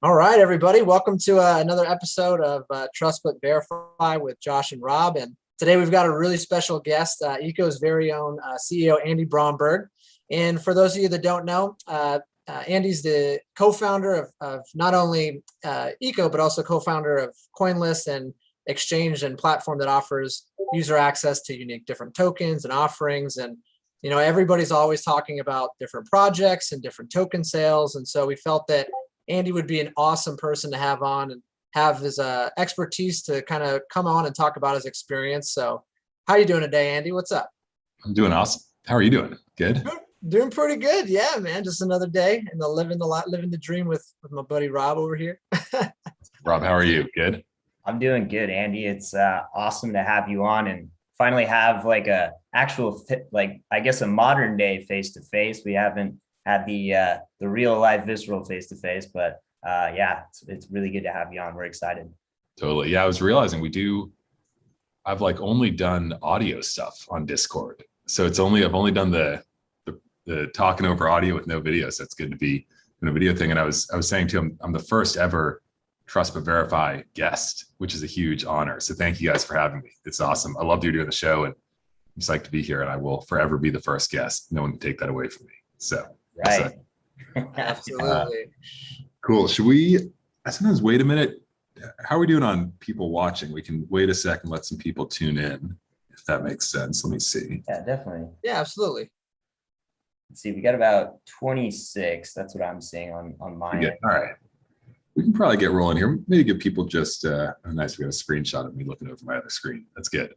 All right, everybody. Welcome to another episode of Trust But Verify with Josh and Rob. And today we've got a really special guest, Eco's very own CEO, Andy Bromberg. And for those of you that don't know, Andy's the co-founder of not only Eco, but also co-founder of CoinList, and exchange and platform that offers user access to unique different tokens and offerings. And, everybody's always talking about different projects and different token sales. And so we felt that Andy would be an awesome person to have on and have his expertise to kind of come on and talk about his experience. So how are you doing today, Andy? What's up? I'm doing awesome. How are you doing? Good? Doing pretty good. Yeah, man. Just another day and living the dream with my buddy Rob over here. Rob, how are you? Good? I'm doing good, Andy. It's awesome to have you on and finally have like a actual, I guess a modern day face-to-face. We haven't had the real life visceral face-to-face, but yeah, it's really good to have you on. We're excited. Totally. Yeah, I was realizing I've only done audio stuff on Discord. So I've only done the talking over audio with no video. So it's good to be in a video thing. And I was saying to him, I'm the first ever Trust But Verify guest, which is a huge honor. So thank you guys for having me. It's awesome. I love you doing the show, and I'm psyched to be here, and I will forever be the first guest. No one can take that away from me. So right. Absolutely. Cool. I sometimes wait a minute. How are we doing on people watching? We can wait a second, let some people tune in, if that makes sense. Let me see. Yeah, definitely. Yeah, absolutely. Let's see. We got about 26. That's what I'm seeing on mine. Yeah. All right. We can probably get rolling here. Maybe give people just nice. We got a screenshot of me looking over my other screen. That's good.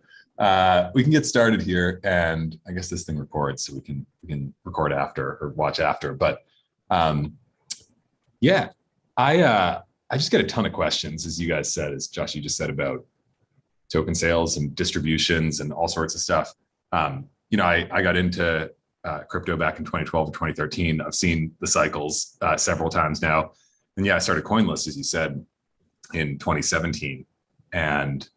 We can get started here, and I guess this thing records, so we can record after or watch after. But yeah, I just get a ton of questions, as you guys said, as Josh, you just said, about token sales and distributions and all sorts of stuff. I got into crypto back in 2012 to 2013. I've seen the cycles several times now. And yeah, I started CoinList, as you said, in 2017. And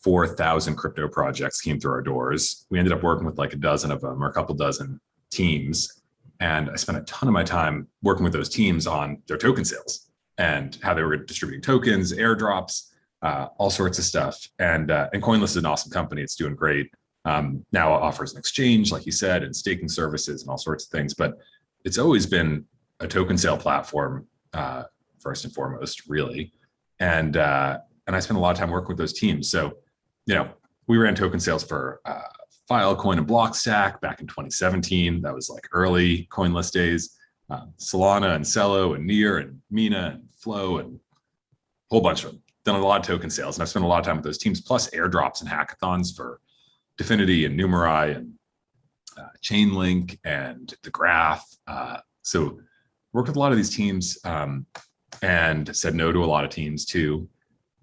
4,000 crypto projects came through our doors. We ended up working with like a dozen of them, or a couple dozen teams. And I spent a ton of my time working with those teams on their token sales and how they were distributing tokens, airdrops, all sorts of stuff. And CoinList is an awesome company. It's doing great. Now it offers an exchange, like you said, and staking services and all sorts of things. But it's always been a token sale platform, first and foremost, really. And I spent a lot of time working with those teams. So, we ran token sales for Filecoin and Blockstack back in 2017. That was like early CoinList days. Solana and Celo and Near and Mina and Flow and a whole bunch of them. Done a lot of token sales. And I've spent a lot of time with those teams, plus airdrops and hackathons for Definity and Numerai and Chainlink and The Graph. So worked with a lot of these teams and said no to a lot of teams too.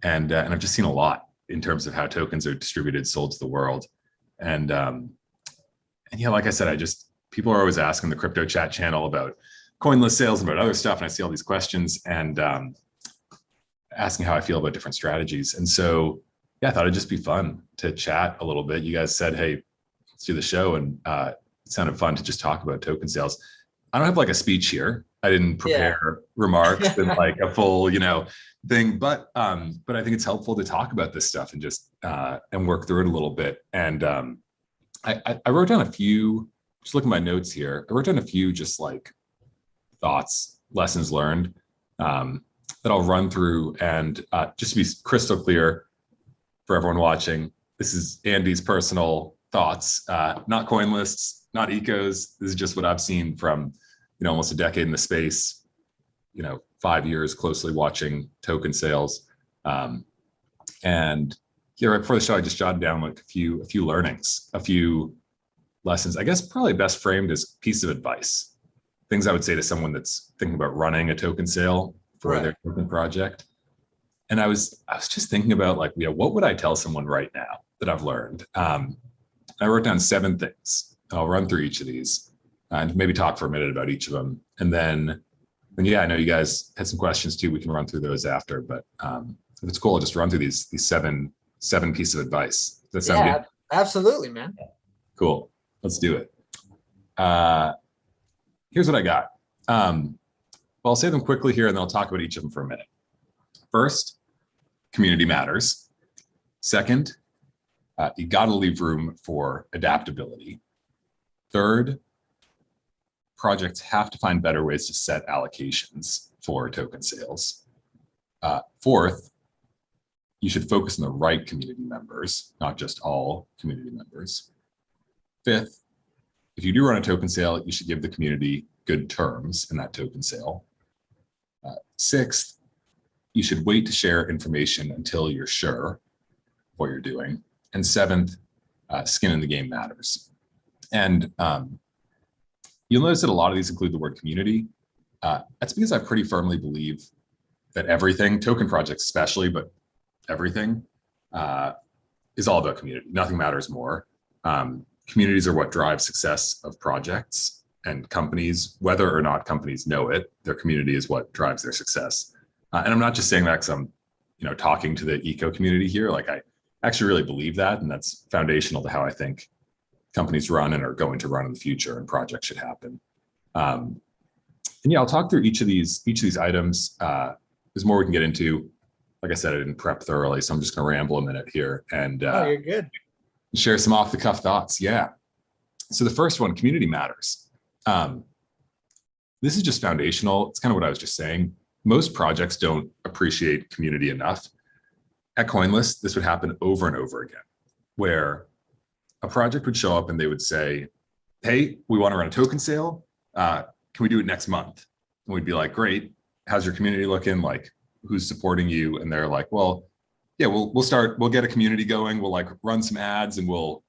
And I've just seen a lot in terms of how tokens are distributed, sold to the world. And yeah, like I said, people are always asking the crypto chat channel about CoinList sales and about other stuff. And I see all these questions and asking how I feel about different strategies. And so, yeah, I thought it'd just be fun to chat a little bit. You guys said, hey, let's do the show. And it sounded fun to just talk about token sales. I don't have like a speech here. I didn't prepare remarks and like a full, thing, but I think it's helpful to talk about this stuff and just and work through it a little bit. And I wrote down a few, just looking at my notes here. I wrote down a few just like thoughts, lessons learned that I'll run through. And just to be crystal clear for everyone watching, this is Andy's personal thoughts, not CoinList's, not Eco's. This is just what I've seen from almost a decade in the space, 5 years closely watching token sales. And yeah, right before the show, I just jotted down like a few learnings, a few lessons, I guess probably best framed as piece of advice, things I would say to someone that's thinking about running a token sale for their token project. And I was just thinking about like, what would I tell someone right now that I've learned? I wrote down 7 things. I'll run through each of these and maybe talk for a minute about each of them. And then yeah, I know you guys had some questions too. We can run through those after, but if it's cool, I'll just run through these seven pieces of advice. Does that sound good? Absolutely, man. Cool. Let's do it. Here's what I got. Well, I'll say them quickly here, and then I'll talk about each of them for a minute. First, community matters. Second, you got to leave room for adaptability. Third, projects have to find better ways to set allocations for token sales. Fourth, you should focus on the right community members, not just all community members. Fifth, if you do run a token sale, you should give the community good terms in that token sale. Sixth, you should wait to share information until you're sure what you're doing. And seventh, skin in the game matters. And you'll notice that a lot of these include the word community. That's because I pretty firmly believe that everything, token projects especially, but everything is all about community. Nothing matters more. Communities are what drive success of projects and companies, whether or not companies know it. Their community is what drives their success. And I'm not just saying that because I'm, talking to the eco community here. Like, I actually really believe that, and that's foundational to how I think companies run and are going to run in the future, and projects should happen. And yeah, I'll talk through each of these items. There's more we can get into. Like I said, I didn't prep thoroughly, so I'm just going to ramble a minute here and you're good. Share some off the cuff thoughts. Yeah. So the first one, community matters. This is just foundational. It's kind of what I was just saying. Most projects don't appreciate community enough. At CoinList, this would happen over and over again, where a project would show up and they would say, hey, we want to run a token sale. Can we do it next month? And we'd be like, great. How's your community looking? Like, who's supporting you? And they're like, well, yeah, we'll get a community going. We'll like run some ads and we'll,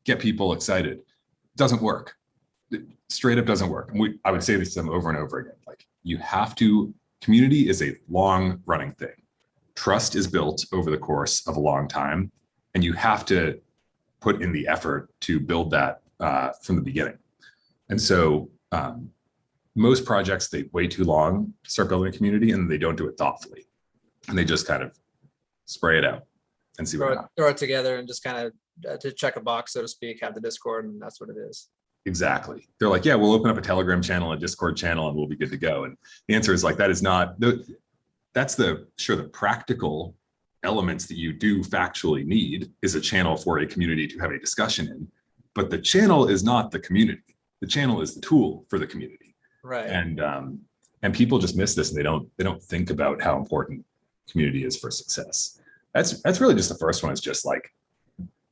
get people excited. It doesn't work. It straight up doesn't work. And I would say this to them over and over again. Like, community is a long running thing. Trust is built over the course of a long time, and you have to put in the effort to build that from the beginning. And so most projects, they wait too long to start building a community, and they don't do it thoughtfully. And they just kind of spray it out and see what happens. Throw it together and just kind of to check a box, so to speak, have the Discord, and that's what it is. Exactly. They're like, yeah, we'll open up a Telegram channel, a Discord channel, and we'll be good to go. And the answer is like, that's the practical elements that you do factually need is a channel for a community to have a discussion in. But the channel is not the community. The channel is the tool for the community. Right. And people just miss this, and they don't think about how important community is for success. That's really just the first one. Is just like,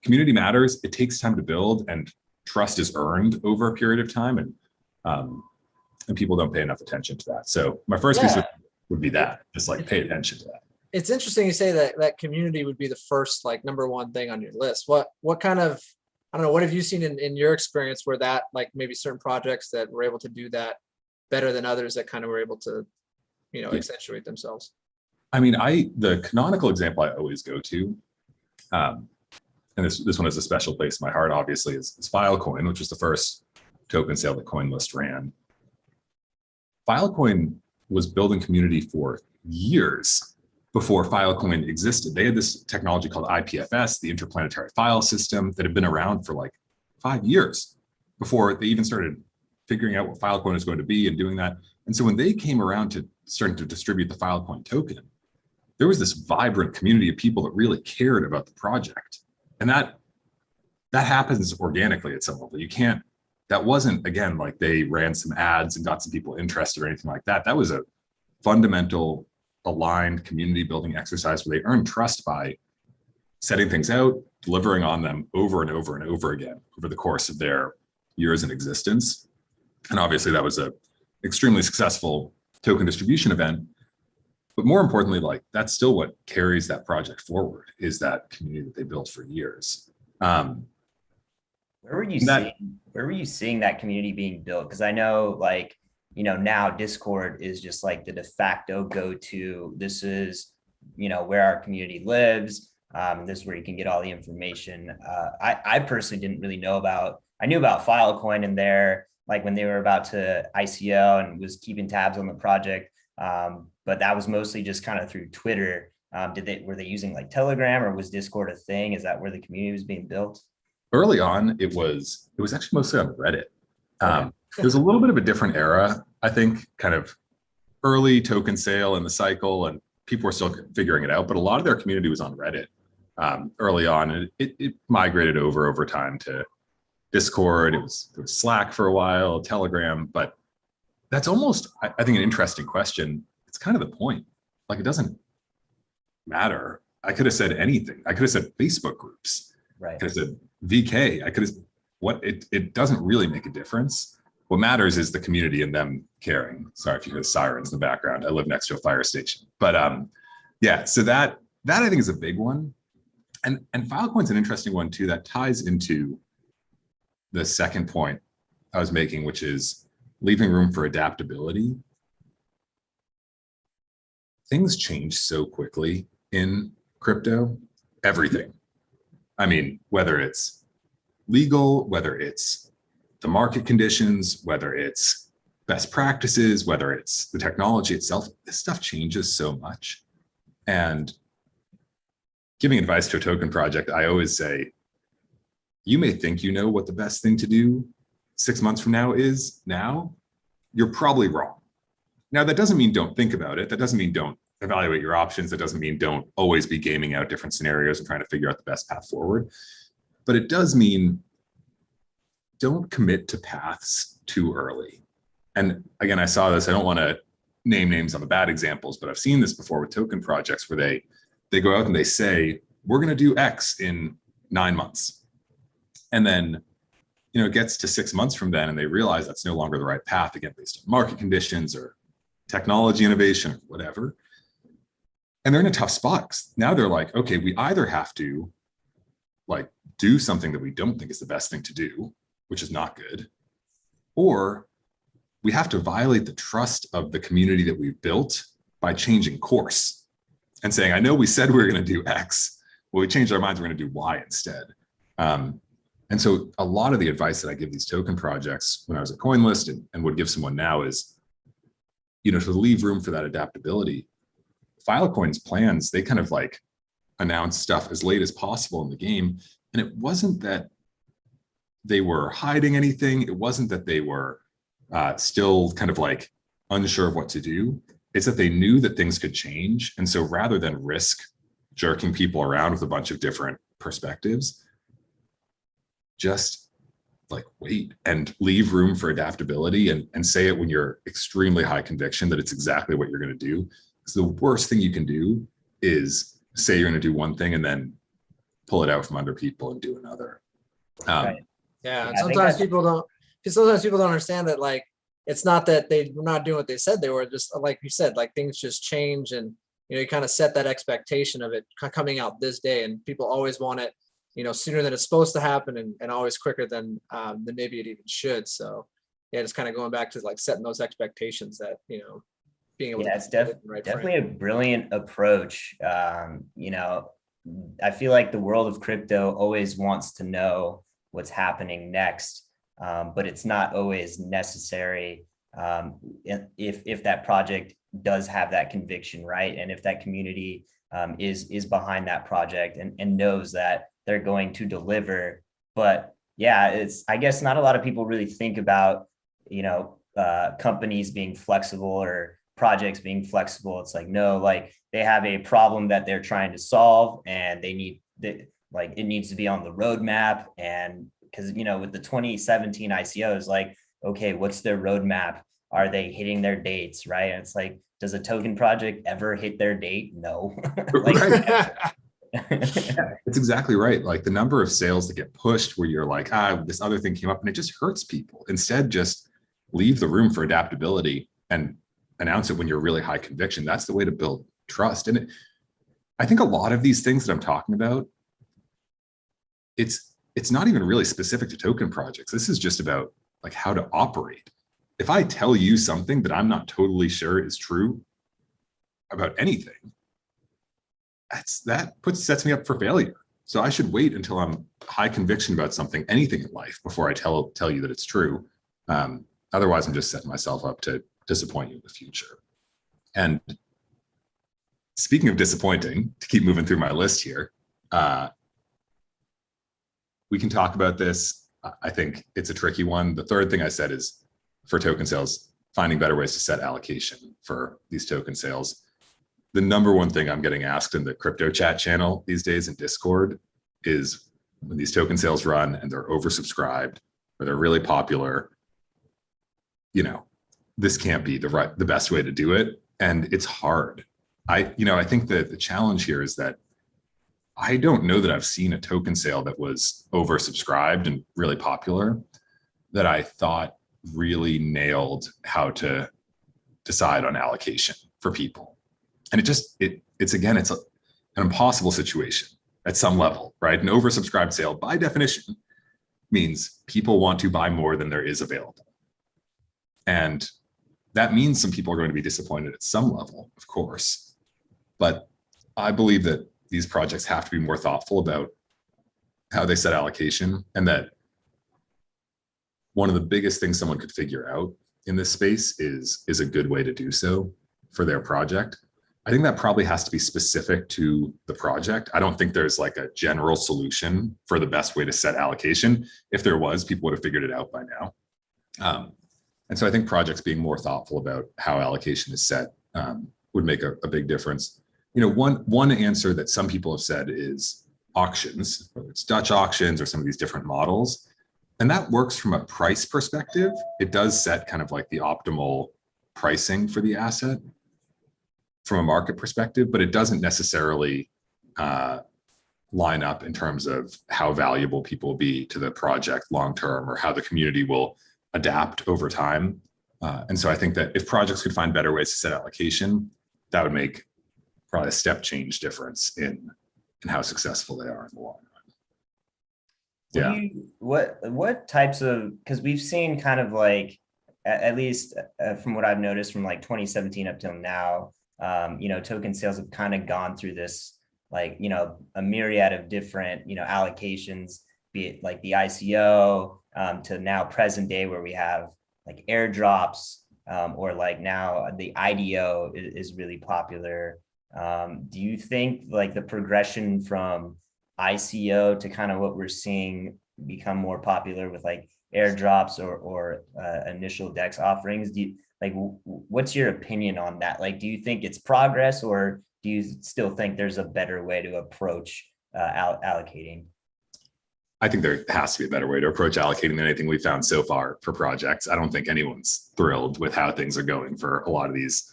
community matters. It takes time to build, and trust is earned over a period of time, and people don't pay enough attention to that. So my first piece would be that, just like pay attention to that. It's interesting you say that community would be the first, like, number one thing on your list. What kind of, I don't know, what have you seen in your experience where that, like, maybe certain projects that were able to do that better than others that kind of were able to, accentuate themselves? I mean, the canonical example I always go to, and this one is a special place in my heart, obviously, is Filecoin, which was the first token sale that CoinList ran. Filecoin was building community for years before Filecoin existed. They had this technology called IPFS, the Interplanetary File System, that had been around for like 5 years before they even started figuring out what Filecoin was going to be and doing that. And so when they came around to starting to distribute the Filecoin token, there was this vibrant community of people that really cared about the project. And that happens organically at some level. That wasn't, again, like they ran some ads and got some people interested or anything like that. That was a fundamental aligned community building exercise where they earned trust by setting things out, delivering on them over and over and over again over the course of their years in existence. And obviously that was a extremely successful token distribution event. But more importantly, like, that's still what carries that project forward, is that community that they built for years. Where were you seeing that community being built? Because I know, like, now Discord is just like the de facto go-to. This is, where our community lives. This is where you can get all the information. I personally didn't really know I knew about Filecoin in there, like when they were about to ICO, and was keeping tabs on the project. But that was mostly just kind of through Twitter. Were they using like Telegram, or was Discord a thing? Is that where the community was being built? Early on, it was actually mostly on Reddit. It was a little bit of a different era, I think, kind of early token sale in the cycle, and people were still figuring it out. But a lot of their community was on Reddit early on, and it migrated over time to Discord. There was Slack for a while, Telegram, but that's almost, I think, an interesting question. It's kind of the point. Like, it doesn't matter. I could have said anything. I could have said Facebook groups. Right. I could have said VK. I could have, it doesn't really make a difference. What matters is the community and them caring. Sorry if you hear the sirens in the background. I live next to a fire station. But yeah, so that I think is a big one. And Filecoin's an interesting one too, that ties into the second point I was making, which is leaving room for adaptability. Things change so quickly in crypto, everything. I mean, whether it's legal, whether it's the market conditions, whether it's best practices, whether it's the technology itself, this stuff changes so much. And giving advice to a token project, I always say, you may think you know what the best thing to do 6 months from now is now. You're probably wrong. Now, that doesn't mean don't think about it. That doesn't mean don't evaluate your options. That doesn't mean don't always be gaming out different scenarios and trying to figure out the best path forward. But it does mean don't commit to paths too early. And again, I saw this. I don't want to name names on the bad examples, but I've seen this before with token projects where they go out and they say, we're going to do X in 9 months. And then, it gets to 6 months from then and they realize that's no longer the right path, again, based on market conditions or technology innovation or whatever. And they're in a tough spot. Now they're like, okay, we either have to do something that we don't think is the best thing to do, which is not good, or we have to violate the trust of the community that we've built by changing course and saying, I know we said we were going to do X, well, we changed our minds, we're going to do Y instead. And so a lot of the advice that I give these token projects when I was at CoinList and would give someone now is, to leave room for that adaptability. Filecoin's plans, they kind of announce stuff as late as possible in the game. And it wasn't that they were hiding anything. It wasn't that they were still kind of unsure of what to do. It's that they knew that things could change. And so rather than risk jerking people around with a bunch of different perspectives, just wait and leave room for adaptability and say it when you're extremely high conviction that it's exactly what you're going to do. Because the worst thing you can do is say you're going to do one thing and then pull it out from under people and do another. Right. Yeah. And sometimes people don't understand that it's not that they were not doing what they said they were, just like you said, things just change and you kind of set that expectation of it coming out this day, and people always want it sooner than it's supposed to happen and always quicker than maybe it even should. So yeah, just kind of going back to setting those expectations that, being able to. It's definitely a brilliant approach. I feel like the world of crypto always wants to know what's happening next, but it's not always necessary if that project does have that conviction, right? And if that community is behind that project and knows that they're going to deliver. But yeah, I guess not a lot of people really think about, companies being flexible or projects being flexible. It's no, they have a problem that they're trying to solve and it needs to be on the roadmap. And because, with the 2017 ICOs, okay, what's their roadmap? Are they hitting their dates? Right. And it's does a token project ever hit their date? No. Yeah, it's exactly right. The number of sales that get pushed where you're this other thing came up and it just hurts people. Instead, just leave the room for adaptability and announce it when you're really high conviction. That's the way to build trust. And I think a lot of these things that I'm talking about, it's not even really specific to token projects. This is just about how to operate. If I tell you something that I'm not totally sure is true about anything, sets me up for failure. So I should wait until I'm high conviction about something, anything in life, before I tell you that it's true. Otherwise, I'm just setting myself up to disappoint you in the future. And speaking of disappointing, to keep moving through my list here, we can talk about this. I think it's a tricky one. The third thing I said is for token sales, finding better ways to set allocation for these token sales. The number one thing I'm getting asked in the crypto chat channel these days in Discord is when these token sales run and they're oversubscribed or they're really popular, this can't be the best way to do it. And it's hard. I think that the challenge here is that I don't know that I've seen a token sale that was oversubscribed and really popular that I thought really nailed how to decide on allocation for people. And it's an impossible situation at some level, right? An oversubscribed sale by definition means people want to buy more than there is available. And that means some people are going to be disappointed at some level, of course. But I believe that these projects have to be more thoughtful about how they set allocation, and that one of the biggest things someone could figure out in this space is a good way to do so for their project. I think that probably has to be specific to the project. I don't think there's like a general solution for the best way to set allocation. If there was, people would have figured it out by now. And so I think projects being more thoughtful about how allocation is set would make a big difference. One answer that some people have said is auctions, whether it's Dutch auctions or some of these different models. And that works from a price perspective. It does set kind of like the optimal pricing for the asset from a market perspective, but it doesn't necessarily line up in terms of how valuable people will be to the project long-term or how the community will adapt over time. And so I think that if projects could find better ways to set allocation, that would make probably a step change difference in how successful they are in the long run. What types of, because we've seen kind of like, at least from what I've noticed from like 2017 up till now, token sales have kind of gone through this, like, a myriad of different, allocations, be it like the ICO to now present day where we have like airdrops or like now the IDO is really popular. Do you think like the progression from ICO to kind of what we're seeing become more popular with like airdrops or initial DEX offerings? What's your opinion on that? Like, do you think it's progress, or do you still think there's a better way to approach allocating? I think there has to be a better way to approach allocating than anything we've found so far for projects. I don't think anyone's thrilled with how things are going for a lot of these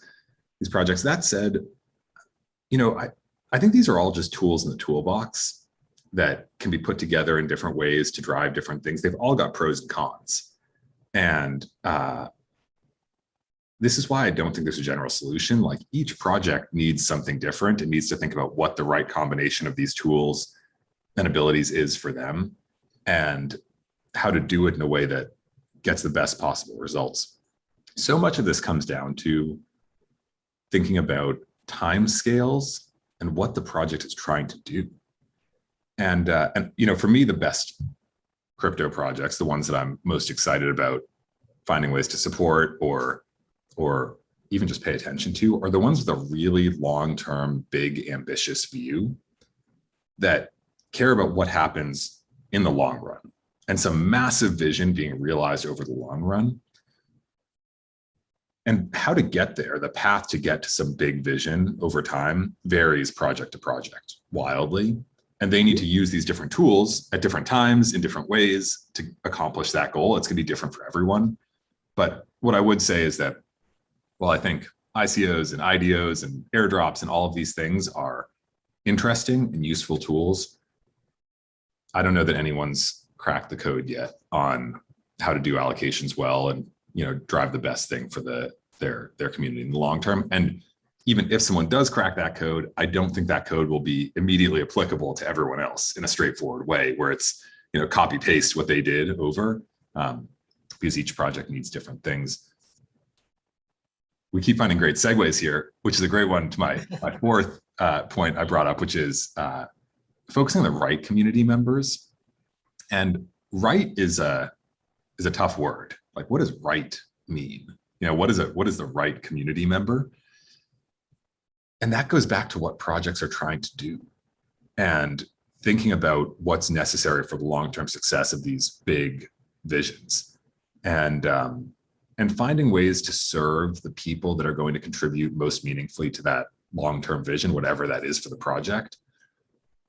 projects. That said, I think these are all just tools in the toolbox that can be put together in different ways to drive different things. They've all got pros and cons. And this is why I don't think there's a general solution. Like, each project needs something different. It needs to think about what the right combination of these tools and abilities is for them and how to do it in a way that gets the best possible results. So much of this comes down to thinking about time scales and what the project is trying to do. And for me, the best crypto projects, the ones that I'm most excited about finding ways to support or even just pay attention to, are the ones with a really long-term, big, ambitious view that care about what happens in the long run and some massive vision being realized over the long run. And how to get there, the path to get to some big vision over time varies project to project wildly. And they need to use these different tools at different times in different ways to accomplish that goal. It's going to be different for everyone. But what I would say is that, well, I think ICOs and IDOs and airdrops and all of these things are interesting and useful tools. I don't know that anyone's cracked the code yet on how to do allocations well and drive the best thing for their community in the long term. And even if someone does crack that code, I don't think that code will be immediately applicable to everyone else in a straightforward way where it's copy paste what they did over, because each project needs different things. We keep finding great segues here, which is a great one to my fourth point I brought up, which is focusing on the right community members. And right is a tough word. Like, what does right mean? What is the right community member? And that goes back to what projects are trying to do and thinking about what's necessary for the long-term success of these big visions. And and finding ways to serve the people that are going to contribute most meaningfully to that long-term vision, whatever that is for the project,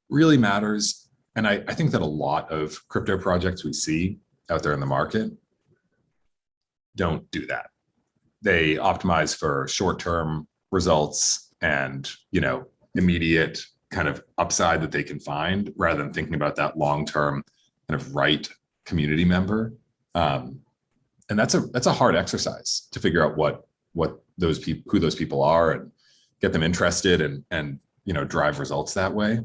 really matters. And I think that a lot of crypto projects we see out there in the market don't do that. They optimize for short-term results and, immediate kind of upside that they can find, rather than thinking about that long-term kind of right community member. And that's a hard exercise to figure out what those people, who those people are, and get them interested and drive results that way.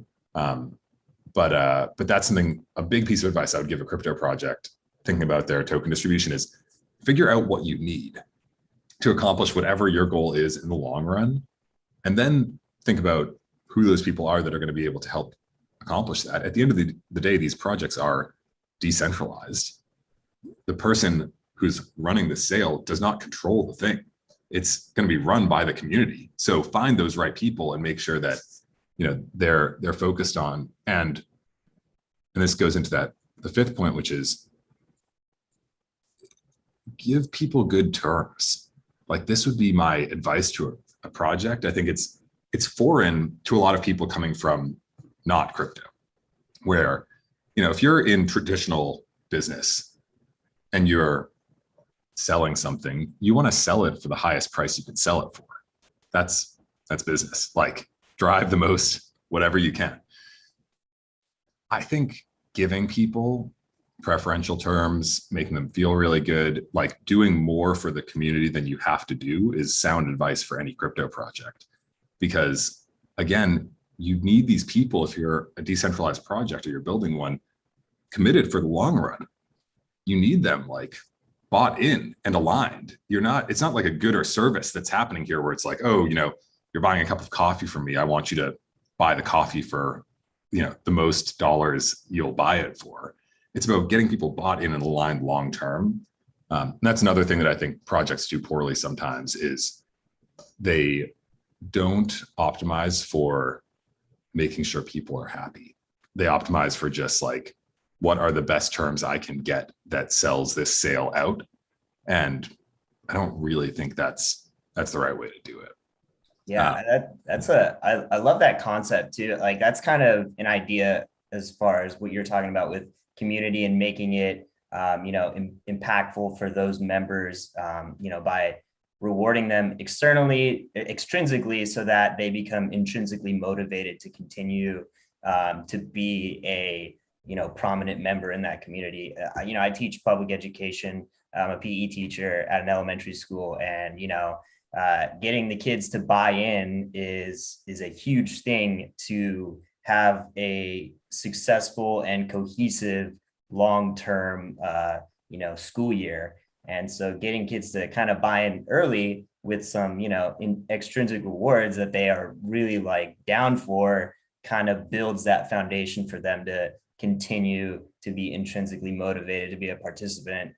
But that's something, a big piece of advice I would give a crypto project thinking about their token distribution is figure out what you need to accomplish whatever your goal is in the long run. And then think about who those people are that are going to be able to help accomplish that. At the end of the day, these projects are decentralized. The person who's running the sale does not control the thing. It's going to be run by the community. So find those right people and make sure that they're focused on, and this goes into the fifth point, which is give people good terms. Like, this would be my advice to a project. I think it's foreign to a lot of people coming from not crypto, where if you're in traditional business and you're selling something, you want to sell it for the highest price you can sell it for. That's business. Like, drive the most, whatever you can. I think giving people preferential terms, making them feel really good, like doing more for the community than you have to do, is sound advice for any crypto project. Because again, you need these people, if you're a decentralized project or you're building one, committed for the long run. You need them like bought in and aligned. It's not like a good or service that's happening here where it's like, oh, you're buying a cup of coffee from me, I want you to buy the coffee for, the most dollars you'll buy it for. It's about getting people bought in and aligned long term. And that's another thing that I think projects do poorly sometimes, is they don't optimize for making sure people are happy. They optimize for just like, what are the best terms I can get that sells this sale out? And I don't really think that's the right way to do it. Yeah, I love that concept too. Like, that's kind of an idea as far as what you're talking about with community and making it, impactful for those members, by rewarding them extrinsically, so that they become intrinsically motivated to continue to be a prominent member in that community. I teach public education. I'm a PE teacher at an elementary school, and getting the kids to buy in is a huge thing to have a successful and cohesive long-term school year. And so getting kids to kind of buy in early with some extrinsic rewards that they are really like down for, kind of builds that foundation for them to continue to be intrinsically motivated to be a participant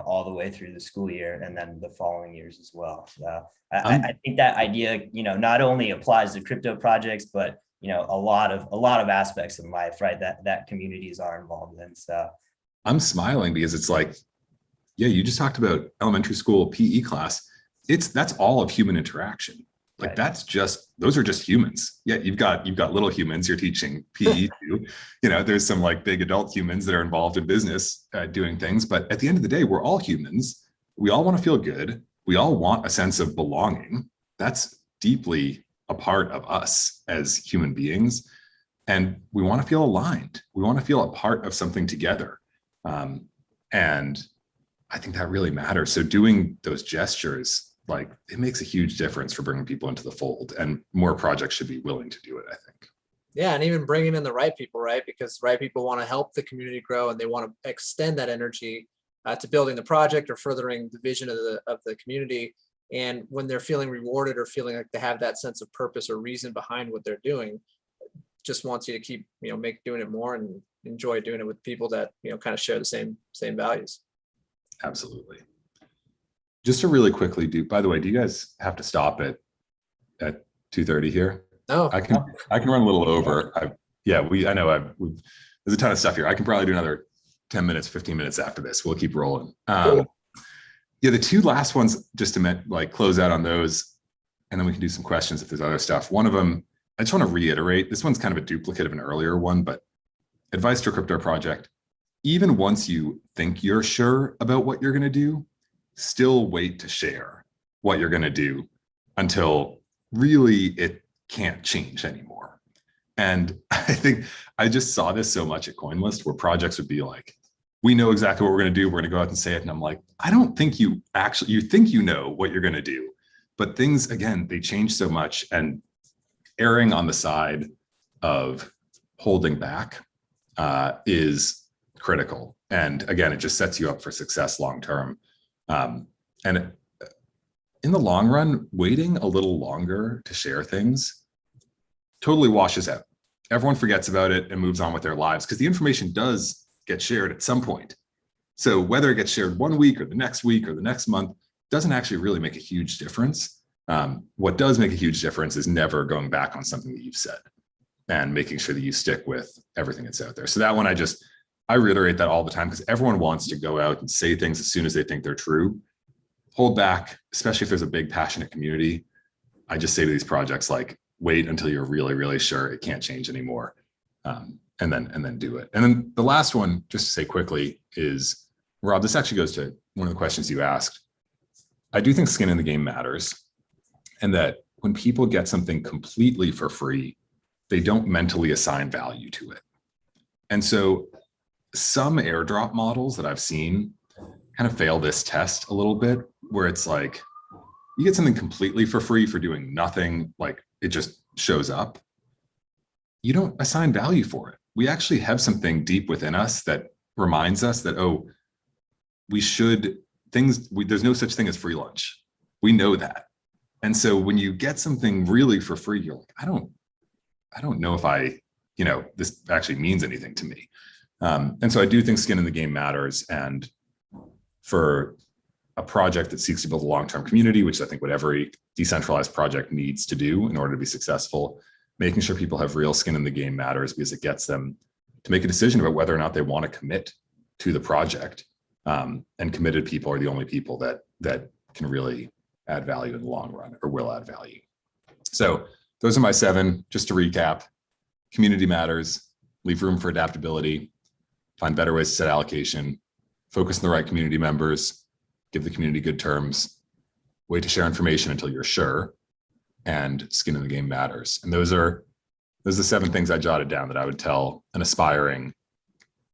all the way through the school year and then the following years as well. So I think that idea not only applies to crypto projects, but a lot of aspects in life, right, that communities are involved in. So I'm smiling because it's like, yeah, you just talked about elementary school PE class. That's all of human interaction. Like, right. Those are just humans. Yeah, you've got little humans you're teaching PE to. There's some like big adult humans that are involved in business doing things. But at the end of the day, we're all humans. We all want to feel good. We all want a sense of belonging. That's deeply a part of us as human beings. And we want to feel aligned. We want to feel a part of something together. And I think that really matters. So doing those gestures, like, it makes a huge difference for bringing people into the fold, and more projects should be willing to do it, I think. Yeah, and even bringing in the right people, right? Because right people want to help the community grow, and they want to extend that energy to building the project or furthering the vision of the community. And when they're feeling rewarded or feeling like they have that sense of purpose or reason behind what they're doing, just wants you to keep doing it more and enjoy doing it with people that kind of share the same values. Absolutely. Just to really quickly by the way, do you guys have to stop at 2:30 here? No, I can run a little over. I know there's a ton of stuff here. I can probably do another 10 minutes, 15 minutes after this. We'll keep rolling. Cool. Yeah, the two last ones, just to like close out on those, and then we can do some questions if there's other stuff. One of them, I just want to reiterate, this one's kind of a duplicate of an earlier one, but advice to a crypto project, even once you think you're sure about what you're going to do, still wait to share what you're going to do until really it can't change anymore. And I think I just saw this so much at CoinList, where projects would be like, we know exactly what we're going to do. We're going to go out and say it. And I'm like, I don't think you think you know what you're going to do. But things, again, they change so much, and erring on the side of holding back is critical. And again, it just sets you up for success long-term. And in the long run, waiting a little longer to share things totally washes out. Everyone forgets about it and moves on with their lives, because the information does get shared at some point. So whether it gets shared 1 week or the next week or the next month doesn't actually really make a huge difference. What does make a huge difference is never going back on something that you've said and making sure that you stick with everything that's out there. So that one, I reiterate that all the time, because everyone wants to go out and say things as soon as they think they're true. Hold back, especially if there's a big passionate community. I just say to these projects, like, wait until you're really, really sure it can't change anymore. And then do it. And then the last one, just to say quickly, is, Rob, this actually goes to one of the questions you asked. I do think skin in the game matters, and that when people get something completely for free, they don't mentally assign value to it. And so some airdrop models that I've seen kind of fail this test a little bit, where it's like, you get something completely for free for doing nothing, like it just shows up. You don't assign value for it. We actually have something deep within us that reminds us that, oh, there's no such thing as free lunch. We know that. And so when you get something really for free, you're like, I don't know if this actually means anything to me. And so I do think skin in the game matters. And for a project that seeks to build a long-term community, which I think what every decentralized project needs to do in order to be successful, making sure people have real skin in the game matters, because it gets them to make a decision about whether or not they want to commit to the project. And committed people are the only people that can really add value in the long run, or will add value. So those are my 7. Just to recap: community matters, leave room for adaptability, find better ways to set allocation, focus on the right community members, give the community good terms, wait to share information until you're sure, and skin in the game matters. And those are the 7 things I jotted down that I would tell an aspiring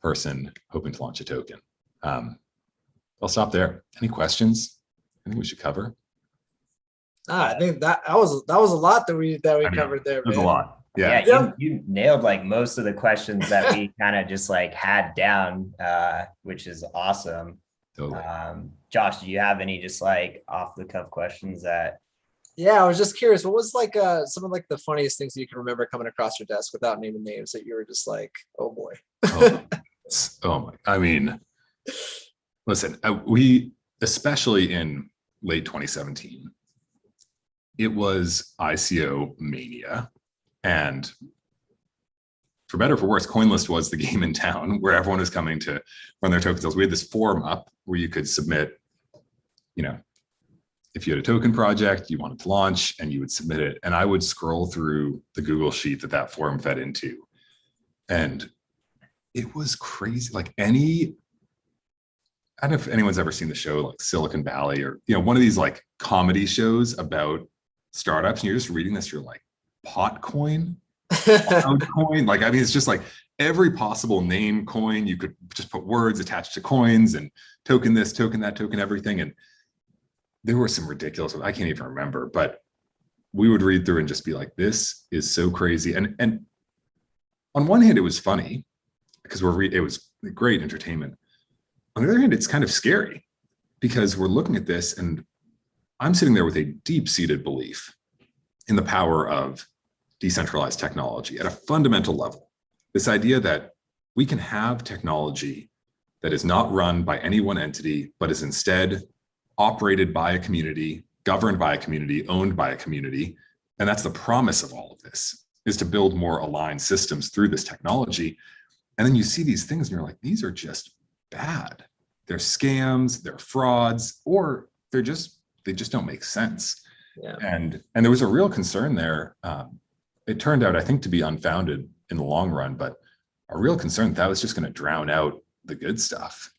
person hoping to launch a token. I'll stop there. Any questions? Anything we should cover? I think that was a lot that we covered there. There's a lot. Yeah. You nailed like most of the questions that we kind of just like had down, which is awesome. Totally. Josh, do you have any just like off the cuff questions that? Yeah, I was just curious. What was like some of like the funniest things you can remember coming across your desk without naming names that you were just like, oh boy. Oh my! I mean, listen, we, especially in late 2017, it was ICO mania, and for better or for worse, CoinList was the game in town where everyone was coming to run their token sales. We had this forum up where you could submit, if you had a token project you wanted to launch, and you would submit it. And I would scroll through the Google sheet that forum fed into. And it was crazy. Like I don't know if anyone's ever seen the show like Silicon Valley, or, one of these like comedy shows about startups, and you're just reading this, you're like, Potcoin, Cloudcoin. Like, I mean, it's just like every possible name coin. You could just put words attached to coins and token this, token that, token everything. And there were some ridiculous, I can't even remember, but we would read through and just be like, this is so crazy. And on one hand, it was funny because it was great entertainment. On the other hand, it's kind of scary because we're looking at this and I'm sitting there with a deep-seated belief in the power of decentralized technology at a fundamental level. This idea that we can have technology that is not run by any one entity, but is instead operated by a community, governed by a community, owned by a community. And that's the promise of all of this, is to build more aligned systems through this technology. And then you see these things and you're like, these are just bad. they're scams, they're frauds, or they just don't make sense. Yeah. And there was a real concern there. It turned out, I think, to be unfounded in the long run, but a real concern that was just going to drown out the good stuff.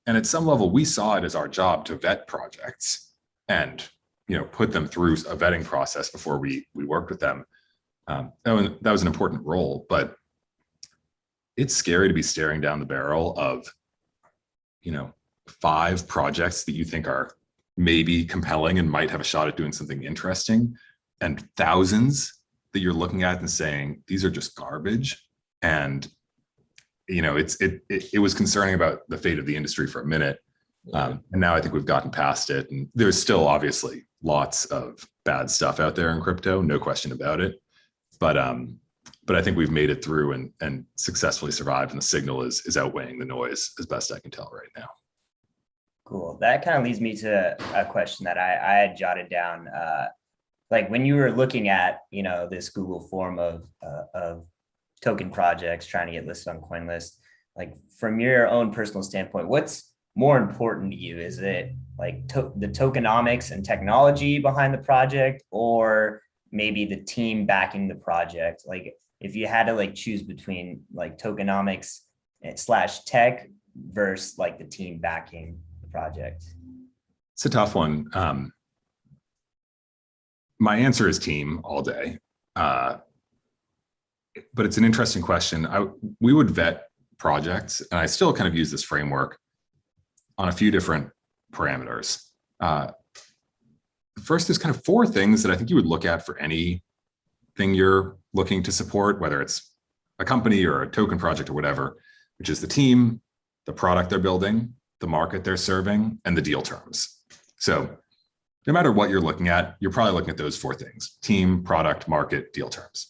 And at some level, we saw it as our job to vet projects and, put them through a vetting process before we worked with them. That was an important role, but it's scary to be staring down the barrel of, 5 projects that you think are maybe compelling and might have a shot at doing something interesting, and thousands that you're looking at and saying, these are just garbage. And, it was concerning about the fate of the industry for a minute. And now I think we've gotten past it. And there's still obviously lots of bad stuff out there in crypto, no question about it. But I think we've made it through and successfully survived. And the signal is outweighing the noise as best I can tell right now. Cool. That kind of leads me to a question that I had jotted down. Like when you were looking at, this Google form of token projects trying to get listed on CoinList, like from your own personal standpoint, what's more important to you? Is it like the tokenomics and technology behind the project, or maybe the team backing the project? Like if you had to like choose between like tokenomics / tech versus like the team backing the project. It's a tough one. My answer is team all day. But it's an interesting question. We would vet projects, and I still kind of use this framework on a few different parameters. First, there's kind of 4 things that I think you would look at for anything you're looking to support, whether it's a company or a token project or whatever, which is the team, the product they're building, the market they're serving, and the deal terms. So no matter what you're looking at, you're probably looking at those 4 things: team, product, market, deal terms.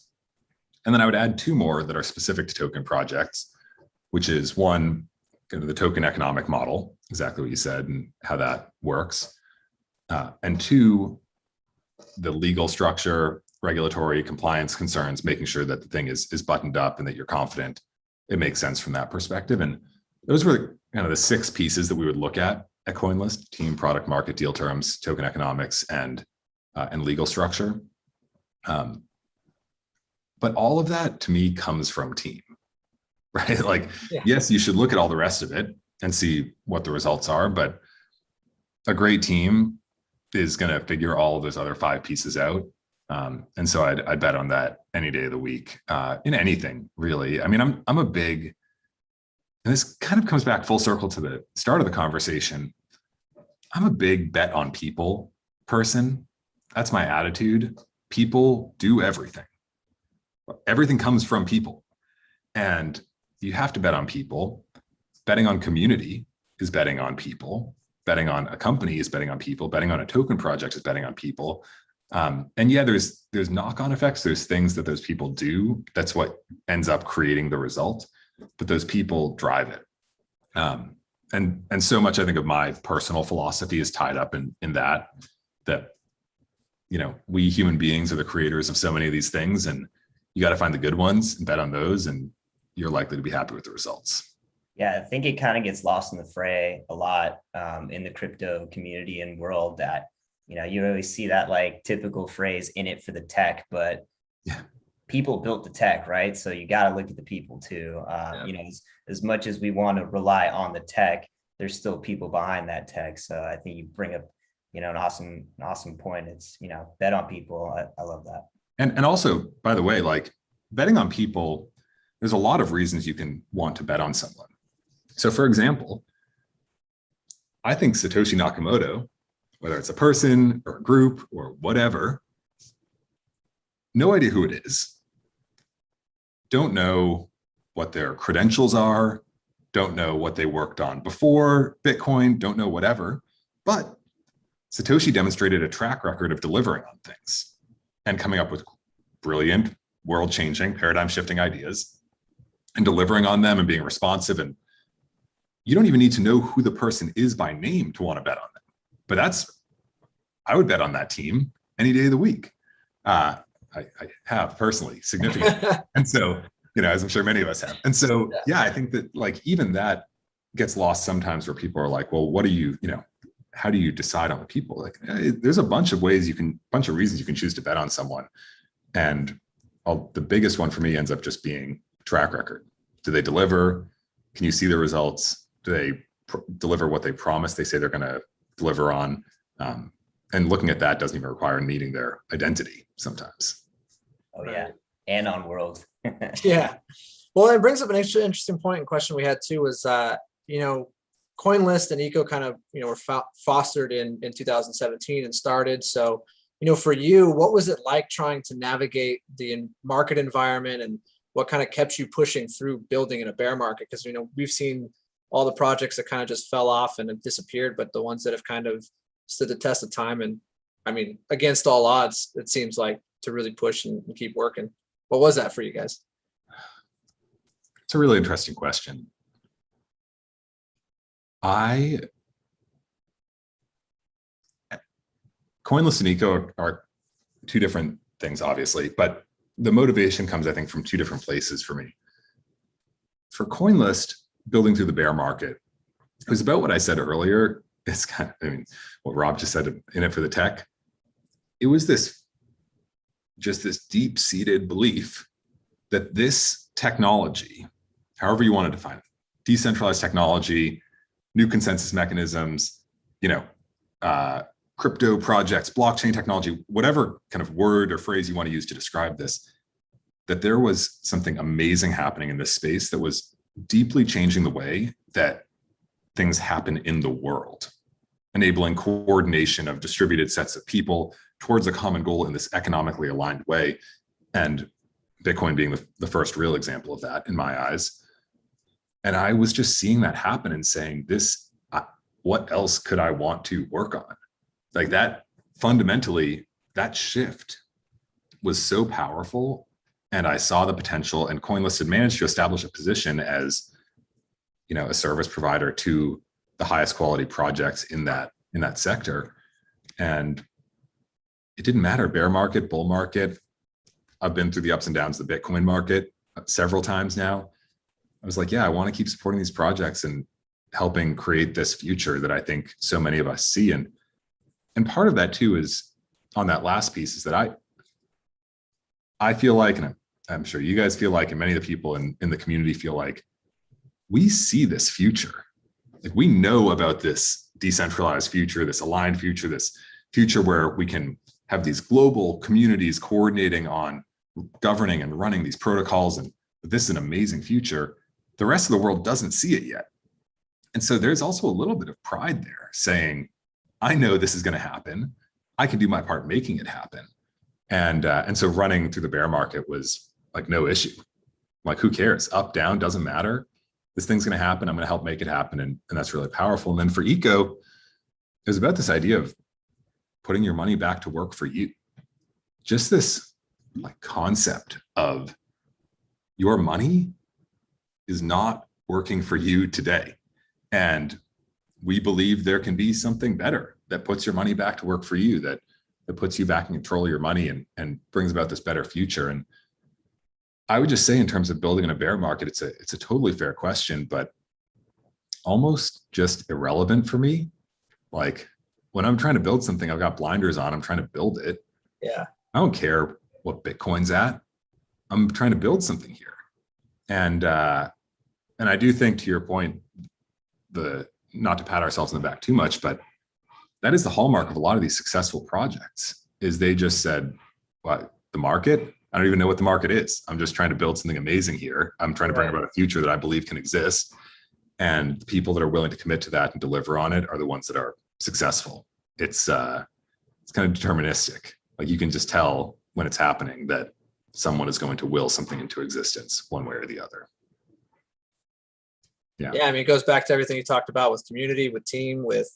And then I would add 2 more that are specific to token projects, which is 1, kind of the token economic model, exactly what you said and how that works. And 2, the legal structure, regulatory compliance concerns, making sure that the thing is buttoned up and that you're confident it makes sense from that perspective. And those were kind of the 6 pieces that we would look at CoinList: team, product, market, deal terms, token economics, and legal structure. But all of that to me comes from team, right? Like, yes, you should look at all the rest of it and see what the results are, but a great team is going to figure all of those other 5 pieces out. And so I'd bet on that any day of the week, in anything really. I mean, I'm a big, and this kind of comes back full circle to the start of the conversation. I'm a big bet on people person. That's my attitude. People do everything. Everything comes from people, and you have to bet on people. Betting on community is betting on people. Betting on a company is betting on people. Betting on a token project is betting on people. And yeah, there's knock-on effects. There's things that those people do. That's what ends up creating the result. But those people drive it. And so much, I think, of my personal philosophy is tied up in that we human beings are the creators of so many of these things, and you got to find the good ones and bet on those, and you're likely to be happy with the results. Yeah, I think it kind of gets lost in the fray a lot in the crypto community and world that, you always see that like typical phrase, in it for the tech, but people built the tech, right? So you got to look at the people too. As much as we want to rely on the tech, there's still people behind that tech. So I think you bring up, an awesome point. It's, bet on people. I love that. And also, by the way, like betting on people, there's a lot of reasons you can want to bet on someone. So for example, I think Satoshi Nakamoto, whether it's a person or a group or whatever, no idea who it is. Don't know what their credentials are, don't know what they worked on before Bitcoin, don't know whatever, but Satoshi demonstrated a track record of delivering on things and coming up with brilliant, world-changing, paradigm-shifting ideas and delivering on them and being responsive. And you don't even need to know who the person is by name to want to bet on them. But I would bet on that team any day of the week. I have personally significantly. And so, as I'm sure many of us have. And so, I think that like even that gets lost sometimes where people are like, well, what do you know, how do you decide on the people? Like, there's a bunch of ways bunch of reasons you can choose to bet on someone. And the biggest one for me ends up just being track record. Do they deliver? Can you see the results? Do they deliver what they promise they say they're going to deliver on? And looking at that doesn't even require needing their identity sometimes. Oh yeah, and on world. Yeah. Well, it brings up an interesting point and question we had too was, CoinList and Eco kind of, were fostered in 2017 and started. So, for you, what was it like trying to navigate the market environment, and what kind of kept you pushing through building in a bear market? Because, we've seen all the projects that kind of just fell off and have disappeared, but the ones that have kind of stood the test of time, and I mean, against all odds, it seems like, to really push and keep working. What was that for you guys? It's a really interesting question. CoinList and Eco are two different things, obviously, but the motivation comes, I think, from two different places for me. For CoinList, building through the bear market, it was about what I said earlier. It's kind of, what Rob just said, in it for the tech. It was this deep-seated belief that this technology, however you want to define it, decentralized technology, new consensus mechanisms, crypto projects, blockchain technology, whatever kind of word or phrase you want to use to describe this, that there was something amazing happening in this space that was deeply changing the way that things happen in the world, enabling coordination of distributed sets of people towards a common goal in this economically aligned way. And Bitcoin being the first real example of that in my eyes. And I was just seeing that happen and saying, what else could I want to work on? Like that, fundamentally, that shift was so powerful. And I saw the potential, and CoinList had managed to establish a position as, a service provider to the highest quality projects in that sector. And it didn't matter, bear market, bull market. I've been through the ups and downs of the Bitcoin market several times now. I was like, yeah, I want to keep supporting these projects and helping create this future that I think so many of us see. And part of that too is on that last piece is that I feel like, and I'm sure you guys feel like, and many of the people in the community feel like, we see this future. Like, we know about this decentralized future, this aligned future, this future where we can have these global communities coordinating on governing and running these protocols. And this is an amazing future. The rest of the world doesn't see it yet. And so there's also a little bit of pride there, saying, I know this is going to happen. I can do my part making it happen. And so running through the bear market was like no issue. Like, who cares? Up, down, doesn't matter. This thing's going to happen. I'm going to help make it happen. And that's really powerful. And then for Eco, it was about this idea of putting your money back to work for you. Just this like concept of your money is not working for you today. And we believe there can be something better that puts your money back to work for you, that puts you back in control of your money and brings about this better future. And I would just say, in terms of building in a bear market, it's a totally fair question, but almost just irrelevant for me. Like, when I'm trying to build something, I've got blinders on, I'm trying to build it. Yeah. I don't care what Bitcoin's at. I'm trying to build something here. And I do think, to your point, not to pat ourselves on the back too much, but that is the hallmark of a lot of these successful projects, is they just said, what, the market? I don't even know what the market is. I'm just trying to build something amazing here. I'm trying to bring about a future that I believe can exist. And the people that are willing to commit to that and deliver on it are the ones that are successful. It's kind of deterministic. Like, you can just tell when it's happening that someone is going to will something into existence one way or the other. Yeah. Yeah. I mean, it goes back to everything you talked about with community, with team, with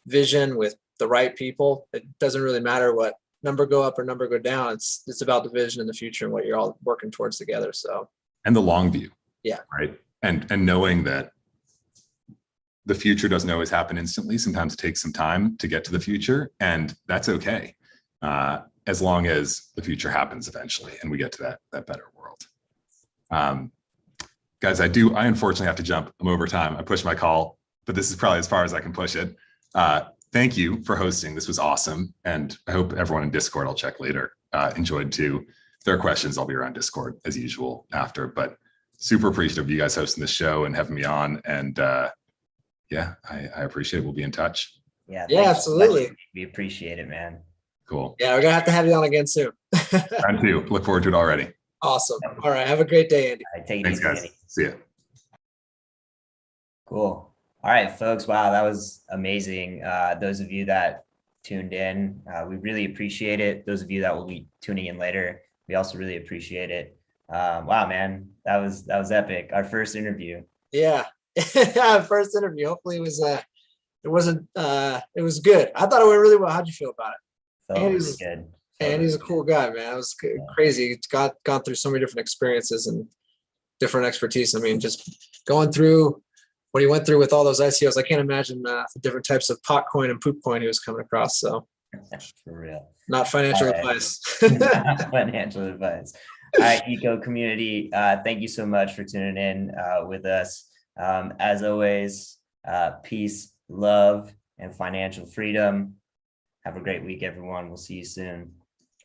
vision, with the right people. It doesn't really matter what number go up or number go down. It's about the vision and the future and what you're all working towards together. So, and the long view. Yeah. Right. And knowing that the future doesn't always happen instantly. Sometimes it takes some time to get to the future, and that's okay. As long as the future happens eventually and we get to that better world. Guys, I unfortunately have to jump. I'm over time. I pushed my call, but this is probably as far as I can push it. Thank you for hosting. This was awesome. And I hope everyone in Discord, I'll check later, enjoyed too. If there are questions, I'll be around Discord as usual after, but super appreciative of you guys hosting the show and having me on. And yeah, I appreciate it. We'll be in touch. Yeah, absolutely. We appreciate it, man. Cool. Yeah, we're gonna have you on again soon. Time too. Look forward to it already. Awesome. All right. Have a great day, Andy. All right, take it Thanks, easy, guys. Andy. See ya. Cool. All right, folks. Wow, that was amazing. Those of you that tuned in, we really appreciate it. Those of you that will be tuning in later, we also really appreciate it. Wow, man, that was epic. Our first interview. Yeah. First interview. Hopefully it was it was good. I thought it went really well. How'd you feel about it? Felt really good. Andy's a cool guy, man. It was crazy. He's gone through so many different experiences and different expertise. I mean, just going through what he went through with all those ICOs, I can't imagine the different types of pot coin and poop coin he was coming across. So for real. Not financial advice. Financial advice. All right, eco community. Thank you so much for tuning in with us. As always, peace, love, and financial freedom. Have a great week, everyone. We'll see you soon.